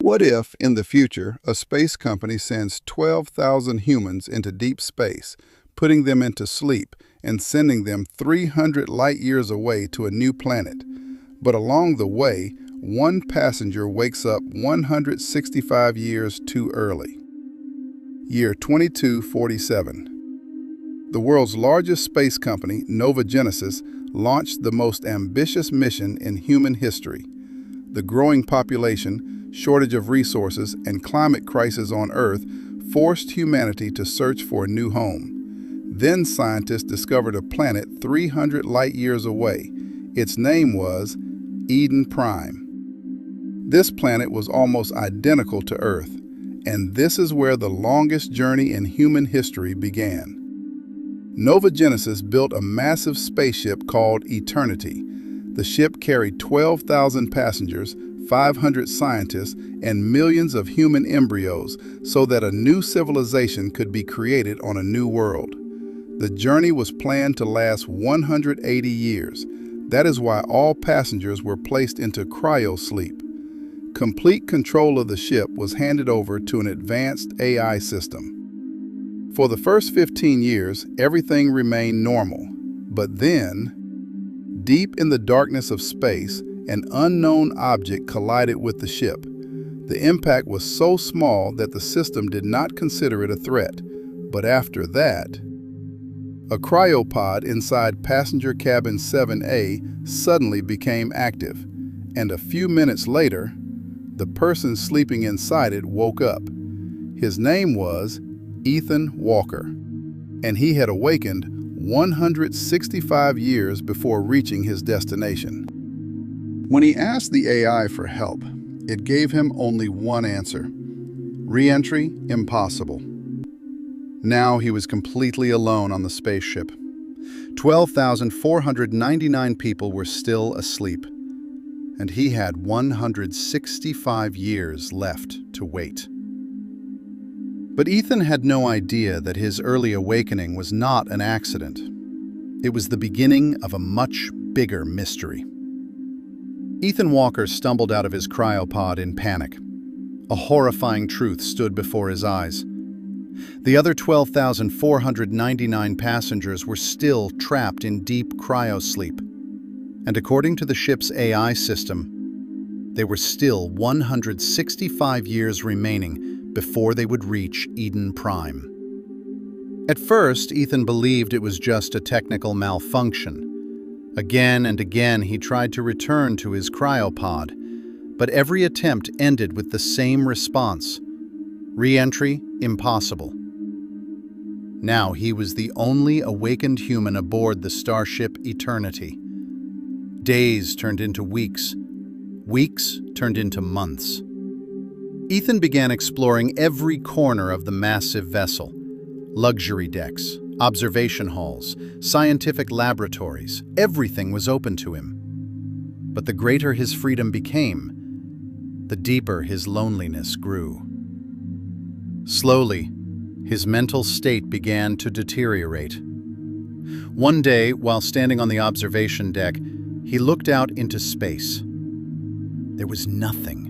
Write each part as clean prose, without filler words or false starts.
What if, in the future, a space company sends 12,000 humans into deep space, putting them into sleep and sending them 300 light years away to a new planet? But along the way, one passenger wakes up 165 years too early. Year 2247. The world's largest space company, Nova Genesis, launched the most ambitious mission in human history. The growing population, shortage of resources, and climate crisis on Earth forced humanity to search for a new home. Then scientists discovered a planet 300 light years away. Its name was Eden Prime. This planet was almost identical to Earth, and this is where the longest journey in human history began. Nova Genesis built a massive spaceship called Eternity. The ship carried 12,000 passengers, 500 scientists, and millions of human embryos so that a new civilization could be created on a new world. The journey was planned to last 180 years. That is why all passengers were placed into cryosleep. Complete control of the ship was handed over to an advanced AI system. For the first 15 years, everything remained normal. But then, deep in the darkness of space, an unknown object collided with the ship. The impact was so small that the system did not consider it a threat. But after that, a cryopod inside passenger cabin 7A suddenly became active, and a few minutes later, the person sleeping inside it woke up. His name was Ethan Walker, and he had awakened 165 years before reaching his destination. When he asked the AI for help, it gave him only one answer: re-entry impossible. Now he was completely alone on the spaceship. 12,499 people were still asleep, and he had 165 years left to wait. But Ethan had no idea that his early awakening was not an accident. It was the beginning of a much bigger mystery. Ethan Walker stumbled out of his cryopod in panic. A horrifying truth stood before his eyes. The other 12,499 passengers were still trapped in deep cryosleep. And according to the ship's AI system, they were still 165 years remaining before they would reach Eden Prime. At first, Ethan believed it was just a technical malfunction. Again and again, he tried to return to his cryopod, but every attempt ended with the same response: re-entry impossible. Now he was the only awakened human aboard the starship Eternity. Days turned into weeks. Weeks turned into months. Ethan began exploring every corner of the massive vessel. Luxury decks, observation halls, scientific laboratories, everything was open to him. But the greater his freedom became, the deeper his loneliness grew. Slowly, his mental state began to deteriorate. One day, while standing on the observation deck, he looked out into space. There was nothing.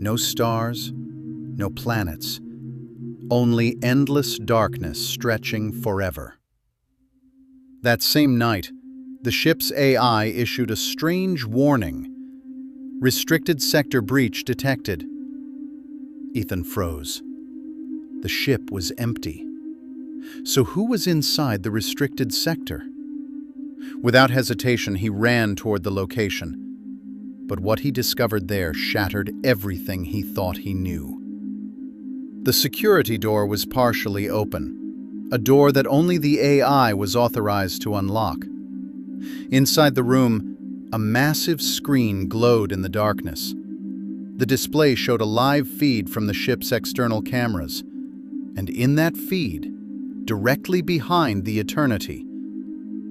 No stars, no planets, only endless darkness stretching forever. That same night, the ship's AI issued a strange warning. Restricted sector breach detected. Ethan froze. The ship was empty. So who was inside the restricted sector? Without hesitation, he ran toward the location. But what he discovered there shattered everything he thought he knew. The security door was partially open, a door that only the AI was authorized to unlock. Inside the room, a massive screen glowed in the darkness. The display showed a live feed from the ship's external cameras, and in that feed, directly behind the Eternity,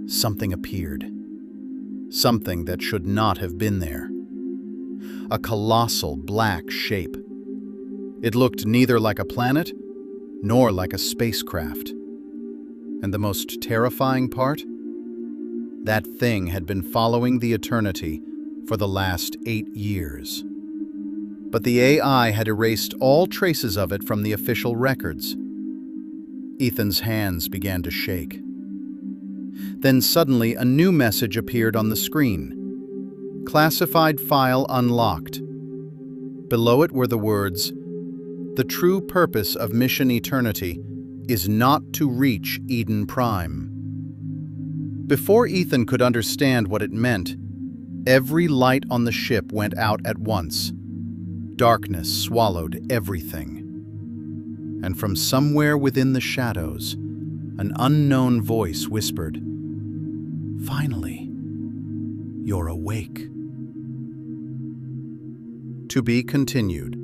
something appeared. Something that should not have been there. A colossal black shape. It looked neither like a planet nor like a spacecraft. And the most terrifying part? That thing had been following the Eternity for the last 8 years. but the AI had erased all traces of it from the official records. Ethan's hands began to shake. Then suddenly a new message appeared on the screen. Classified file unlocked. Below it were the words, "The true purpose of Mission Eternity is not to reach Eden Prime." Before Ethan could understand what it meant, every light on the ship went out at once. Darkness swallowed everything. And from somewhere within the shadows, an unknown voice whispered, "Finally, you're awake." To be continued.